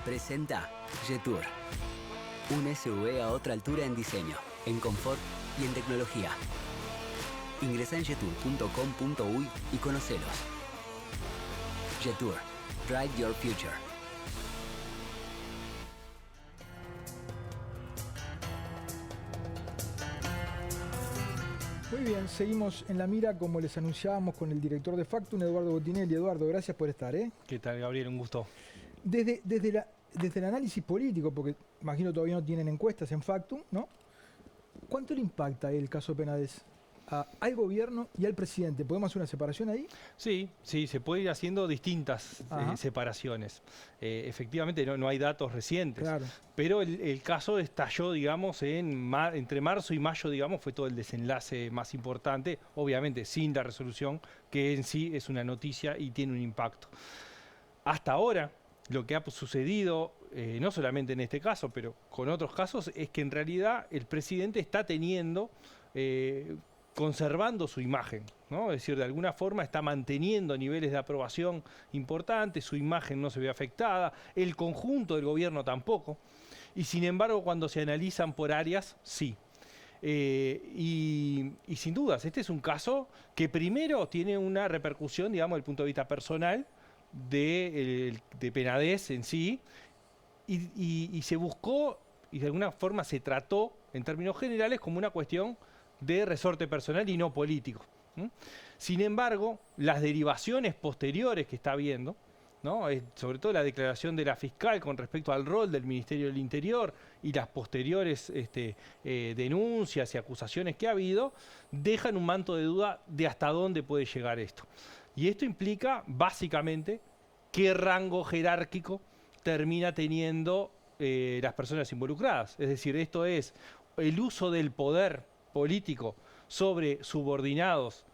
presenta Jetour. Un SUV a otra altura en diseño, en confort y en tecnología. Ingresa en jetour.com.uy y conocelos. Jetour. Drive your future. Muy bien, seguimos en la mira como les anunciábamos con el director de Factum, Eduardo Botinelli. Eduardo, gracias por estar. ¿Qué tal, Gabriel? Un gusto. Desde el análisis político, porque imagino todavía no tienen encuestas en Factum, ¿no? ¿Cuánto le impacta el caso Penades al gobierno y al presidente? ¿Podemos hacer una separación ahí? Sí, se puede ir haciendo distintas separaciones. Efectivamente no hay datos recientes, claro. Pero el caso estalló, digamos, entre marzo y mayo, digamos, fue todo el desenlace más importante, obviamente sin la resolución, que en sí es una noticia y tiene un impacto. Hasta ahora, lo que ha sucedido, no solamente en este caso, pero con otros casos, es que en realidad el presidente está conservando su imagen, ¿no? Es decir, de alguna forma está manteniendo niveles de aprobación importantes, su imagen no se ve afectada, el conjunto del gobierno tampoco, y sin embargo cuando se analizan por áreas, sí. Y sin dudas, este es un caso que primero tiene una repercusión, digamos, desde el punto de vista personal de Penades en sí, y se buscó, y de alguna forma se trató, en términos generales, como una cuestión de resorte personal y no político. Sin embargo, las derivaciones posteriores que está habiendo, ¿no? Sobre todo la declaración de la fiscal con respecto al rol del Ministerio del Interior y las posteriores denuncias y acusaciones que ha habido, dejan un manto de duda de hasta dónde puede llegar esto. Y esto implica, básicamente, qué rango jerárquico termina teniendo las personas involucradas. Es decir, esto es el uso del poder político sobre subordinados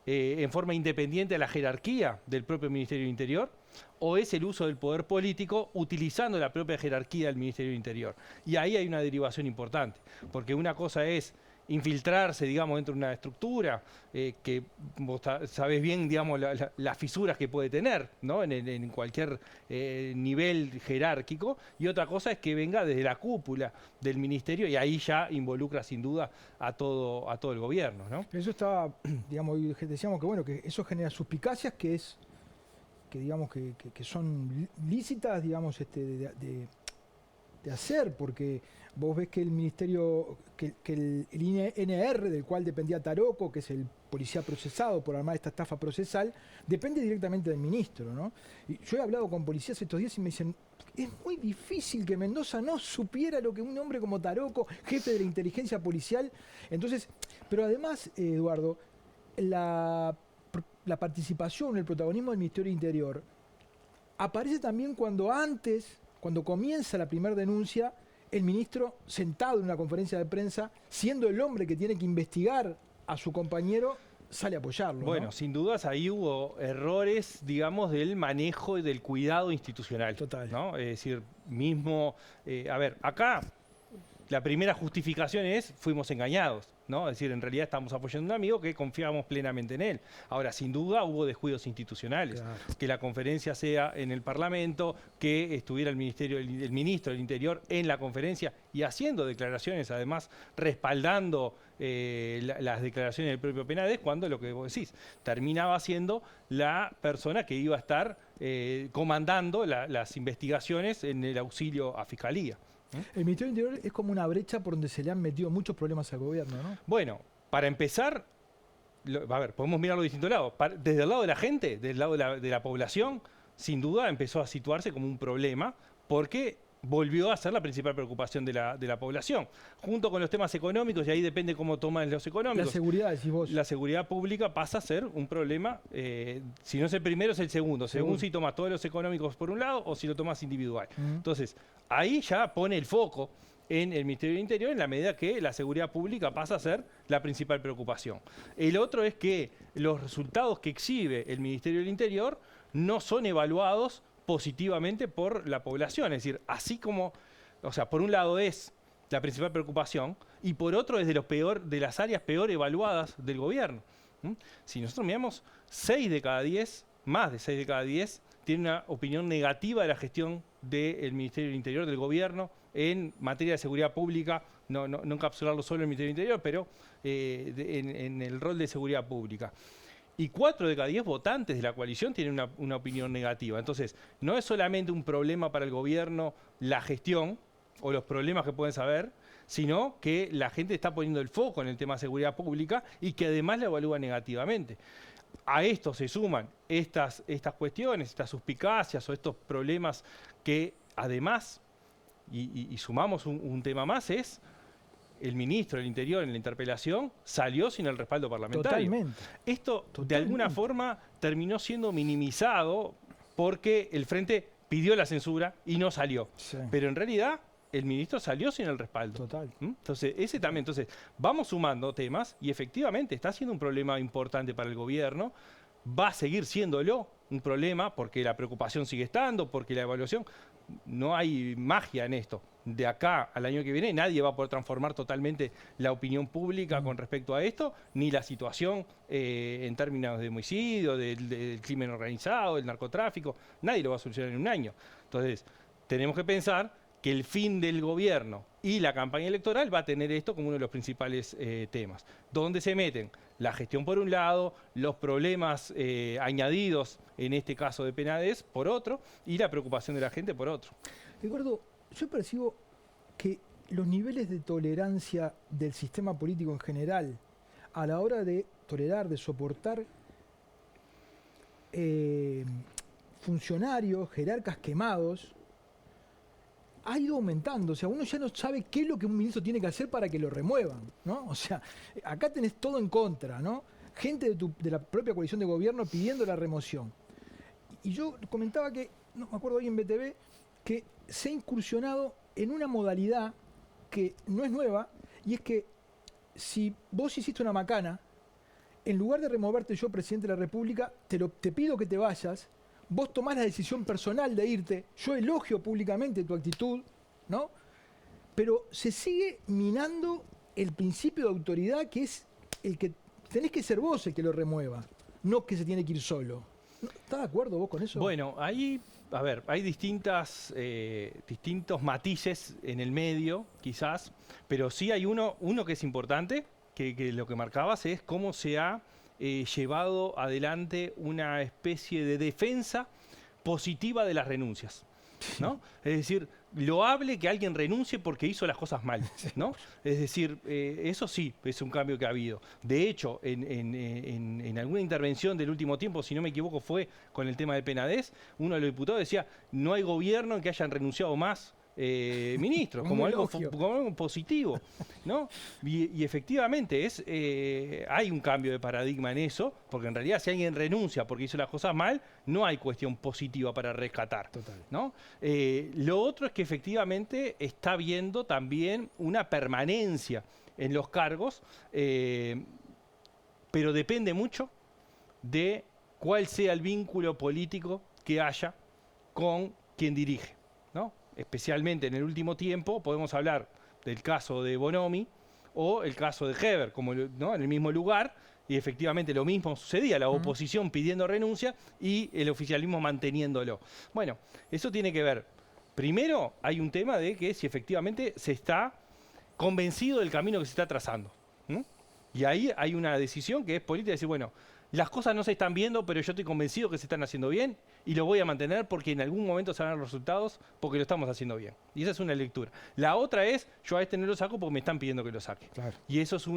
en forma independiente a la jerarquía del propio Ministerio del Interior, o es el uso del poder político utilizando la propia jerarquía del Ministerio del Interior. Y ahí hay una derivación importante, porque una cosa es infiltrarse, digamos, dentro de una estructura que vos sabés bien, digamos, las fisuras que puede tener, ¿no? en cualquier nivel jerárquico, y otra cosa es que venga desde la cúpula del ministerio y ahí ya involucra sin duda a todo el gobierno, ¿no? Eso estaba, digamos, decíamos que bueno, que eso genera suspicacias que digamos que son lícitas, digamos, de hacer, porque vos ves que el ministerio, que el INR, del cual dependía Taroco, que es el policía procesado por armar esta estafa procesal, depende directamente del ministro, ¿no? Y yo he hablado con policías estos días y me dicen, es muy difícil que Mendoza no supiera lo que un hombre como Taroco, jefe de la inteligencia policial. Entonces, pero además, Eduardo, la participación, el protagonismo del Ministerio del Interior aparece también cuando comienza la primera denuncia, el ministro sentado en una conferencia de prensa, siendo el hombre que tiene que investigar a su compañero, sale a apoyarlo. Bueno, ¿no? Sin dudas ahí hubo errores, digamos, del manejo y del cuidado institucional. Total. ¿No? Es decir, a ver, acá la primera justificación es, fuimos engañados, ¿no? Es decir, en realidad estamos apoyando a un amigo que confiábamos plenamente en él. Ahora, sin duda, hubo descuidos institucionales. Claro. Que la conferencia sea en el Parlamento, que estuviera el ministro del Interior en la conferencia y haciendo declaraciones, además, respaldando las declaraciones del propio Penades, cuando lo que vos decís, terminaba siendo la persona que iba a estar comandando las investigaciones en el auxilio a Fiscalía. El Ministerio del Interior es como una brecha por donde se le han metido muchos problemas al gobierno, ¿no? Bueno, para empezar, a ver, podemos mirarlo de distintos lados. Desde el lado de la gente, desde el lado de la población, sin duda empezó a situarse como un problema, porque volvió a ser la principal preocupación de la población, junto con los temas económicos, y ahí depende cómo toman los económicos. La seguridad, decís vos. La seguridad pública pasa a ser un problema, si no es el primero, es el segundo, según si tomas todos los económicos por un lado o si lo tomas individual. Entonces, ahí ya pone el foco en el Ministerio del Interior en la medida que la seguridad pública pasa a ser la principal preocupación. El otro es que los resultados que exhibe el Ministerio del Interior no son evaluados positivamente por la población. Es decir, así como, o sea, por un lado es la principal preocupación y por otro es de las áreas peor evaluadas del gobierno. Si nosotros miramos, 6 de cada 10, más de 6 de cada 10, tienen una opinión negativa de la gestión del Ministerio del Interior, del gobierno, en materia de seguridad pública, no encapsularlo solo en el Ministerio del Interior, pero en el rol de seguridad pública. Y 4 de cada 10 votantes de la coalición tienen una opinión negativa. Entonces, no es solamente un problema para el gobierno la gestión o los problemas que pueden saber, sino que la gente está poniendo el foco en el tema de seguridad pública y que además la evalúa negativamente. A esto se suman estas cuestiones, estas suspicacias o estos problemas que además, y sumamos un tema más, es el ministro del Interior en la interpelación salió sin el respaldo parlamentario. Totalmente. Esto de alguna forma terminó siendo minimizado porque el Frente pidió la censura y no salió. Sí. Pero en realidad el ministro salió sin el respaldo. Total. Entonces, ese también. Entonces, vamos sumando temas y efectivamente está siendo un problema importante para el gobierno. Va a seguir siéndolo un problema porque la preocupación sigue estando, porque la evaluación, no hay magia en esto. De acá al año que viene nadie va a poder transformar totalmente la opinión pública con respecto a esto, ni la situación en términos de homicidio, del crimen organizado, del narcotráfico. Nadie lo va a solucionar en un año. Entonces, tenemos que pensar que el fin del gobierno y la campaña electoral va a tener esto como uno de los principales temas. Donde se meten la gestión por un lado, los problemas añadidos, en este caso de Penades, por otro, y la preocupación de la gente por otro. Eduardo, yo percibo que los niveles de tolerancia del sistema político en general a la hora de tolerar, de soportar funcionarios, jerarcas quemados, ha ido aumentando. O sea, uno ya no sabe qué es lo que un ministro tiene que hacer para que lo remuevan, ¿no? O sea, acá tenés todo en contra, ¿no? Gente de la propia coalición de gobierno pidiendo la remoción. Y yo comentaba que, no me acuerdo hoy en BTV, que se ha incursionado en una modalidad que no es nueva, y es que si vos hiciste una macana, en lugar de removerte yo, presidente de la República, te pido que te vayas, vos tomás la decisión personal de irte, yo elogio públicamente tu actitud, ¿no? Pero se sigue minando el principio de autoridad, que es el que tenés que ser vos el que lo remueva, no que se tiene que ir solo. ¿Estás de acuerdo vos con eso? Bueno, ahí, a ver, hay distintos matices en el medio, quizás, pero sí hay uno que es importante, que lo que marcabas es cómo se ha llevado adelante una especie de defensa positiva de las renuncias, ¿no? Es decir, loable que alguien renuncie porque hizo las cosas mal, ¿no? Es decir, eso sí, es un cambio que ha habido. De hecho, en alguna intervención del último tiempo, si no me equivoco, fue con el tema del Penades, uno de los diputados decía, no hay gobierno en que hayan renunciado más ministros, como algo positivo, ¿no? Y efectivamente hay un cambio de paradigma en eso, porque en realidad si alguien renuncia porque hizo las cosas mal, no hay cuestión positiva para rescatar, ¿no? Lo otro es que efectivamente está habiendo también una permanencia en los cargos, pero depende mucho de cuál sea el vínculo político que haya con quien dirige, ¿no? Especialmente en el último tiempo, podemos hablar del caso de Bonomi o el caso de Heber, como, ¿no?, en el mismo lugar, y efectivamente lo mismo sucedía, la oposición pidiendo renuncia y el oficialismo manteniéndolo. Bueno, eso tiene que ver, primero hay un tema de que si efectivamente se está convencido del camino que se está trazando, ¿no? Y ahí hay una decisión que es política, de decir, bueno, las cosas no se están viendo, pero yo estoy convencido que se están haciendo bien y lo voy a mantener porque en algún momento se van a dar los resultados porque lo estamos haciendo bien. Y esa es una lectura. La otra es, yo a este no lo saco porque me están pidiendo que lo saque. Claro. Y eso es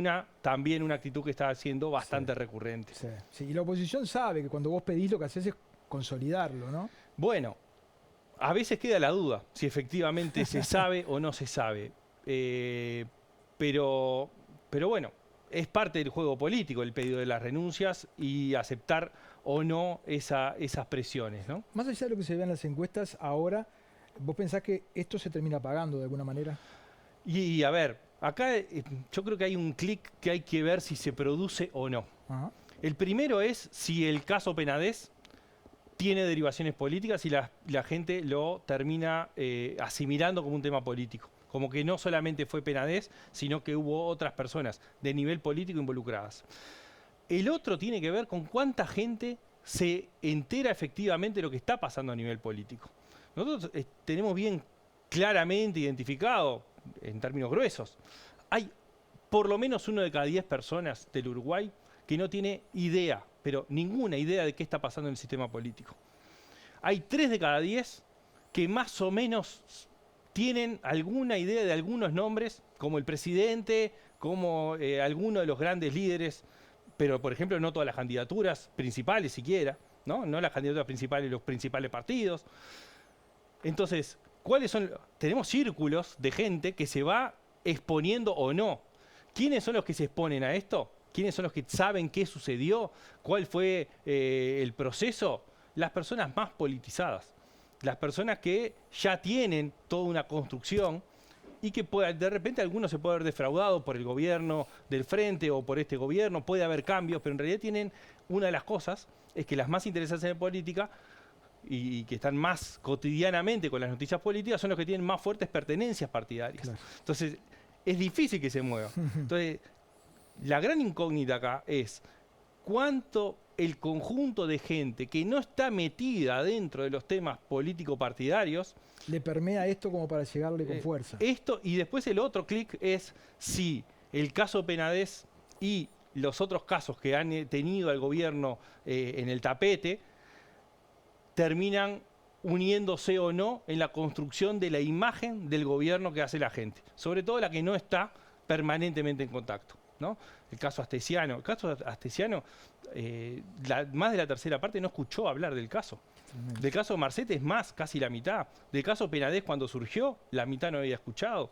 también una actitud que está siendo bastante recurrente. Sí. Sí, y la oposición sabe que cuando vos pedís lo que haces es consolidarlo, ¿no? Bueno, a veces queda la duda si efectivamente se sabe o no se sabe. Pero bueno, es parte del juego político el pedido de las renuncias y aceptar o no esas presiones, ¿no? Más allá de lo que se ve en las encuestas ahora, ¿vos pensás que esto se termina pagando de alguna manera? Y a ver, acá yo creo que hay un clic que hay que ver si se produce o no. Ajá. El primero es si el caso Penades tiene derivaciones políticas y la gente lo termina asimilando como un tema político. Como que no solamente fue Penades, sino que hubo otras personas de nivel político involucradas. El otro tiene que ver con cuánta gente se entera efectivamente de lo que está pasando a nivel político. nosotros tenemos bien claramente identificado, en términos gruesos, hay por lo menos 1 de cada 10 personas del Uruguay que no tiene idea, pero ninguna idea de qué está pasando en el sistema político. Hay 3 de cada 10 que más o menos tienen alguna idea de algunos nombres, como el presidente, como alguno de los grandes líderes, pero por ejemplo no todas las candidaturas principales siquiera, ¿no? No las candidaturas principales de los principales partidos. Entonces, ¿cuáles son? Tenemos círculos de gente que se va exponiendo o no. ¿Quiénes son los que se exponen a esto? ¿Quiénes son los que saben qué sucedió? ¿Cuál fue el proceso? Las personas más politizadas. Las personas que ya tienen toda una construcción y que de repente algunos se puede haber defraudado por el gobierno del frente o por este gobierno, puede haber cambios, pero en realidad tienen una de las cosas, es que las más interesadas en política y que están más cotidianamente con las noticias políticas son los que tienen más fuertes pertenencias partidarias. Claro. Entonces, es difícil que se mueva. Entonces, la gran incógnita acá es cuánto el conjunto de gente que no está metida dentro de los temas político-partidarios le permea esto como para llegarle con fuerza. Esto, y después el otro clic es si el caso Penades y los otros casos que han tenido al gobierno en el tapete terminan uniéndose o no en la construcción de la imagen del gobierno que hace la gente, sobre todo la que no está permanentemente en contacto, ¿no? El caso Astesiano. El caso Astesiano, más de la tercera parte no escuchó hablar del caso. Del caso Marcete es más, casi la mitad. Del caso Penades cuando surgió, la mitad no había escuchado.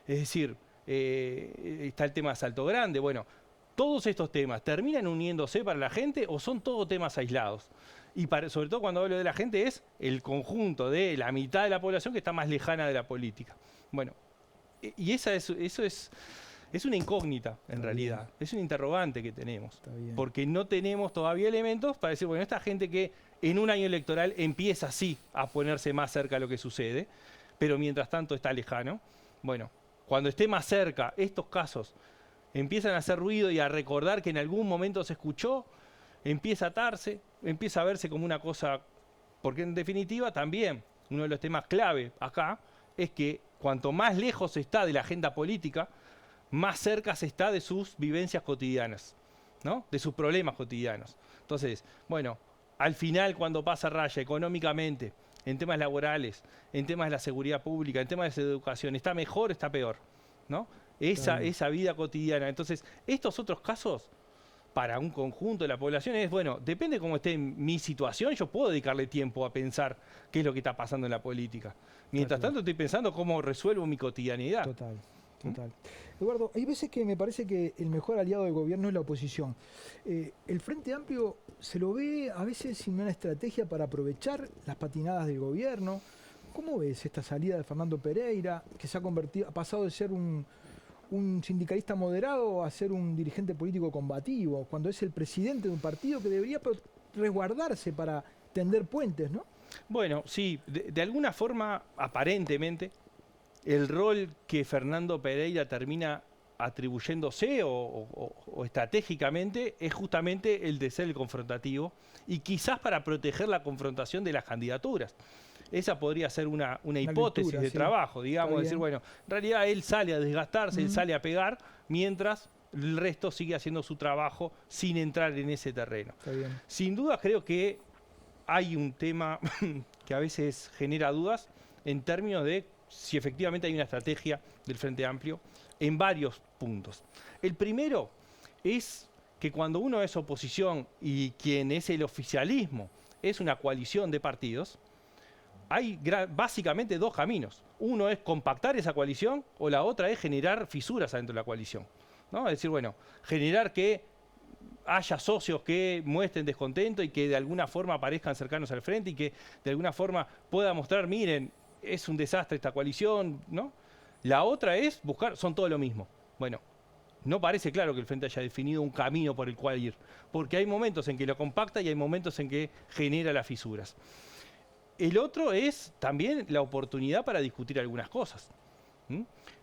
Es decir, está el tema de Salto Grande. Bueno, todos estos temas, ¿terminan uniéndose para la gente o son todos temas aislados? Y sobre todo cuando hablo de la gente es el conjunto de la mitad de la población que está más lejana de la política. Bueno, y eso es una incógnita en realidad, es un interrogante que tenemos, porque no tenemos todavía elementos para decir, bueno, esta gente que en un año electoral empieza así a ponerse más cerca de lo que sucede, pero mientras tanto está lejano. Bueno, cuando esté más cerca, estos casos empiezan a hacer ruido y a recordar que en algún momento se escuchó, empieza a atarse, empieza a verse como una cosa, porque en definitiva también uno de los temas clave acá es que cuanto más lejos está de la agenda política, más cerca se está de sus vivencias cotidianas, ¿no? De sus problemas cotidianos. Entonces, bueno, al final cuando pasa raya económicamente, en temas laborales, en temas de la seguridad pública, en temas de educación, ¿está mejor o está peor? ¿No? Esa vida cotidiana. Entonces, estos otros casos, para un conjunto de la población, es, bueno, depende cómo esté mi situación, yo puedo dedicarle tiempo a pensar qué es lo que está pasando en la política. Mientras tanto, estoy pensando cómo resuelvo mi cotidianidad. Total. Eduardo, hay veces que me parece que el mejor aliado del gobierno es la oposición. El Frente Amplio se lo ve a veces sin una estrategia para aprovechar las patinadas del gobierno. ¿Cómo ves esta salida de Fernando Pereira, que se ha pasado de ser un sindicalista moderado a ser un dirigente político combativo, cuando es el presidente de un partido que debería resguardarse para tender puentes, ¿no? Bueno, sí, de alguna forma, aparentemente, el rol que Fernando Pereira termina atribuyéndose o estratégicamente es justamente el de ser el confrontativo y quizás para proteger la confrontación de las candidaturas. Esa podría ser una hipótesis lectura, de trabajo, digamos, decir, bueno, en realidad él sale a desgastarse, él sale a pegar, mientras el resto sigue haciendo su trabajo sin entrar en ese terreno. Sin duda creo que hay un tema que a veces genera dudas en términos de si efectivamente hay una estrategia del Frente Amplio en varios puntos. El primero es que cuando uno es oposición y quien es el oficialismo es una coalición de partidos, hay básicamente dos caminos. Uno es compactar esa coalición o la otra es generar fisuras adentro de la coalición, ¿no? Es decir, bueno, generar que haya socios que muestren descontento y que de alguna forma aparezcan cercanos al frente y que de alguna forma pueda mostrar, miren, es un desastre esta coalición, ¿no? La otra es buscar, son todo lo mismo. Bueno, no parece claro que el Frente haya definido un camino por el cual ir, porque hay momentos en que lo compacta y hay momentos en que genera las fisuras. El otro es también la oportunidad para discutir algunas cosas.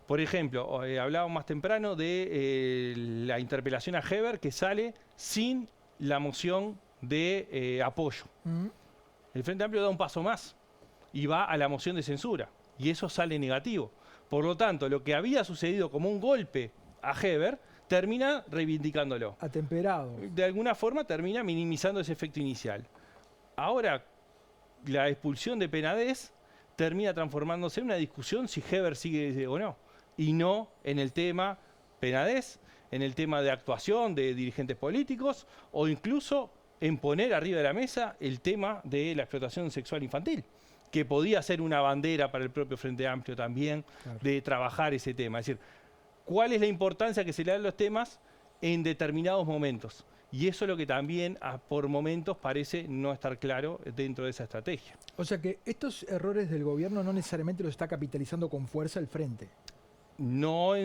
Por ejemplo, hablábamos más temprano de la interpelación a Heber que sale sin la moción de apoyo. El Frente Amplio da un paso más y va a la moción de censura. Y eso sale negativo. Por lo tanto, lo que había sucedido como un golpe a Heber termina reivindicándolo. Atemperado. De alguna forma termina minimizando ese efecto inicial. Ahora, la expulsión de Penades termina transformándose en una discusión si Heber sigue o no. Y no en el tema Penades, en el tema de actuación de dirigentes políticos o incluso en poner arriba de la mesa el tema de la explotación sexual infantil, que podía ser una bandera para el propio Frente Amplio también, Claro. de trabajar ese tema. Es decir, ¿cuál es la importancia que se le da a los temas en determinados momentos? Y eso es lo que también por momentos parece no estar claro dentro de esa estrategia. O sea que estos errores del gobierno no necesariamente los está capitalizando con fuerza el frente. No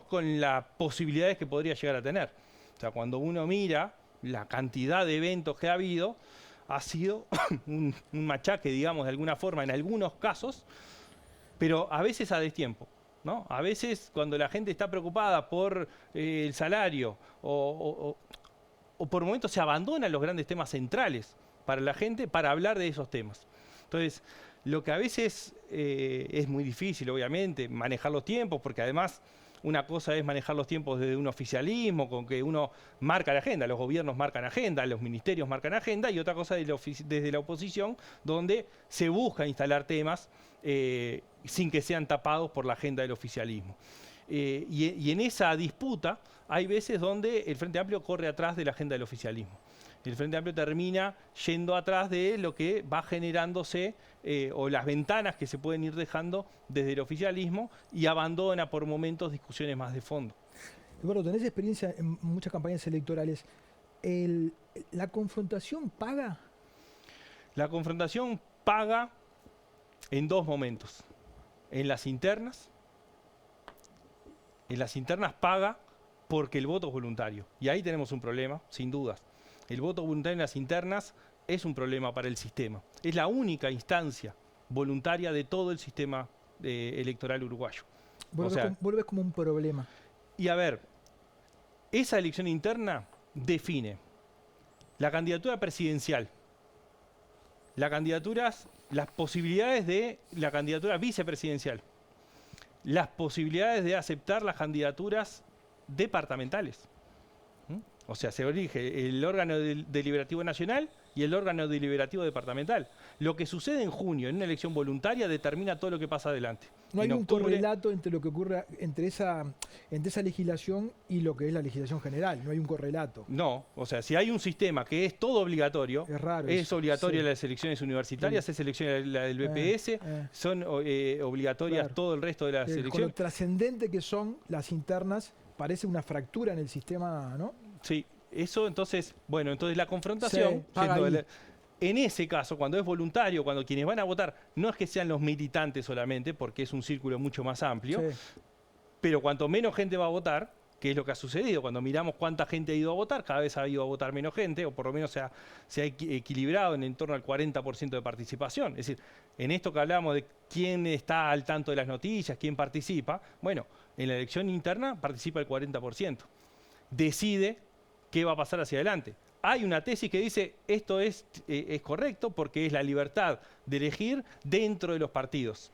con las posibilidades que podría llegar a tener. O sea, cuando uno mira la cantidad de eventos que ha habido, ha sido un machaque, digamos, de alguna forma, en algunos casos, pero a veces a destiempo, ¿no? A veces cuando la gente está preocupada por el salario o por momentos se abandonan los grandes temas centrales para la gente para hablar de esos temas. Entonces, lo que a veces es muy difícil, obviamente, manejar los tiempos, porque además una cosa es manejar los tiempos desde un oficialismo, con que uno marca la agenda, los gobiernos marcan agenda, los ministerios marcan agenda, y otra cosa desde la oposición, donde se busca instalar temas sin que sean tapados por la agenda del oficialismo. Y en esa disputa hay veces donde el Frente Amplio corre atrás de la agenda del oficialismo. El Frente Amplio termina yendo atrás de lo que va generándose o las ventanas que se pueden ir dejando desde el oficialismo y abandona por momentos discusiones más de fondo. Eduardo, tenés experiencia en muchas campañas electorales. ¿La confrontación paga? La confrontación paga en dos momentos. En las internas paga porque el voto es voluntario. Y ahí tenemos un problema, sin dudas. El voto voluntario en las internas es un problema para el sistema. Es la única instancia voluntaria de todo el sistema electoral uruguayo. Vos lo ves como un problema. Y a ver, esa elección interna define la candidatura presidencial, las posibilidades de la candidatura vicepresidencial, las posibilidades de aceptar las candidaturas departamentales. O sea, se elige el órgano deliberativo nacional y el órgano deliberativo departamental. Lo que sucede en junio en una elección voluntaria determina todo lo que pasa adelante. No hay un correlato entre lo que ocurre entre esa legislación y lo que es la legislación general. No hay un correlato. No, o sea, si hay un sistema que es todo obligatorio, es raro. Es obligatoria las elecciones universitarias, es elección la del BPS, son obligatorias todo el resto de las elecciones. Con lo trascendente que son las internas, parece una fractura en el sistema, ¿no? Sí, eso entonces, bueno, entonces la confrontación, en ese caso, cuando es voluntario, cuando quienes van a votar, no es que sean los militantes solamente, porque es un círculo mucho más amplio, pero cuanto menos gente va a votar, que es lo que ha sucedido, cuando miramos cuánta gente ha ido a votar, cada vez ha ido a votar menos gente, o por lo menos se ha equilibrado en torno al 40% de participación. Es decir, en esto que hablamos de quién está al tanto de las noticias, quién participa, bueno, en la elección interna participa el 40%. Decide qué va a pasar hacia adelante. Hay una tesis que dice esto es correcto porque es la libertad de elegir dentro de los partidos.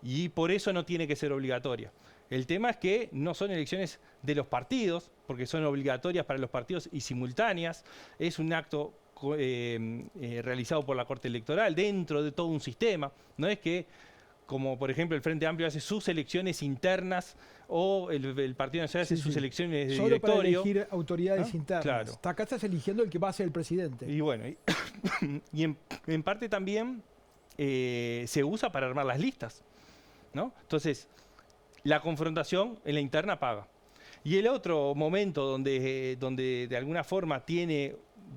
Y por eso no tiene que ser obligatoria. El tema es que no son elecciones de los partidos, porque son obligatorias para los partidos y simultáneas. Es un acto realizado por la Corte Electoral dentro de todo un sistema. No es que, como por ejemplo el Frente Amplio hace sus elecciones internas o el Partido Nacional hace sus elecciones de solo directorio. Para elegir autoridades internas. Claro. Acá estás eligiendo el que va a ser el presidente. Y bueno, y en parte también se usa para armar las listas, ¿no? Entonces, la confrontación en la interna paga. Y el otro momento donde de alguna forma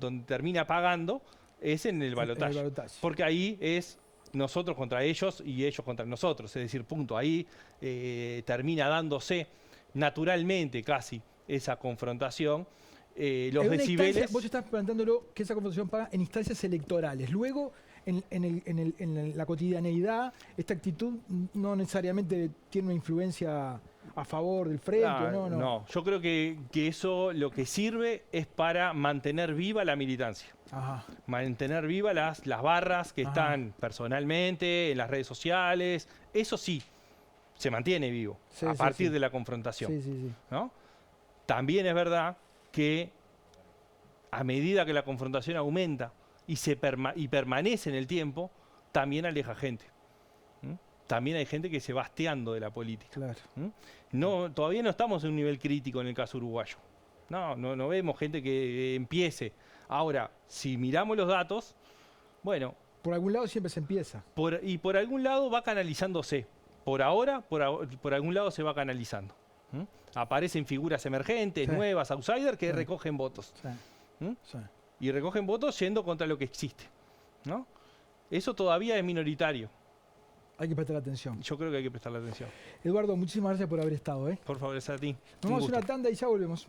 donde termina pagando es en el balotaje. Porque ahí es nosotros contra ellos y ellos contra nosotros. Es decir, punto. Ahí termina dándose naturalmente casi esa confrontación. Los decibeles... Vos estás planteándolo que esa confrontación paga en instancias electorales. Luego, en la cotidianeidad, esta actitud no necesariamente tiene una influencia a favor del frente. Ah, No. no, yo creo que eso lo que sirve es para mantener viva la militancia. Ajá. Mantener viva las barras que Ajá. están personalmente, en las redes sociales. Eso sí, se mantiene vivo Sí, a sí, partir sí. de la confrontación. Sí. ¿No? También es verdad que a medida que la confrontación aumenta y permanece en el tiempo, también aleja gente. También hay gente que se va hasteando de la política. Claro. No, todavía no estamos en un nivel crítico en el caso uruguayo. No vemos gente que empiece. Ahora, si miramos los datos, bueno, Por algún lado siempre se empieza. por algún lado va canalizándose. Por ahora, por algún lado se va canalizando. Aparecen figuras emergentes, Sí. nuevas, outsiders, que Sí. recogen votos. Sí. Sí. Y recogen votos yendo contra lo que existe. ¿No? Eso todavía es minoritario. Hay que prestar atención. Yo creo que hay que prestarle atención. Eduardo, muchísimas gracias por haber estado. Por favor, es a ti. Nos vamos a una tanda y ya volvemos.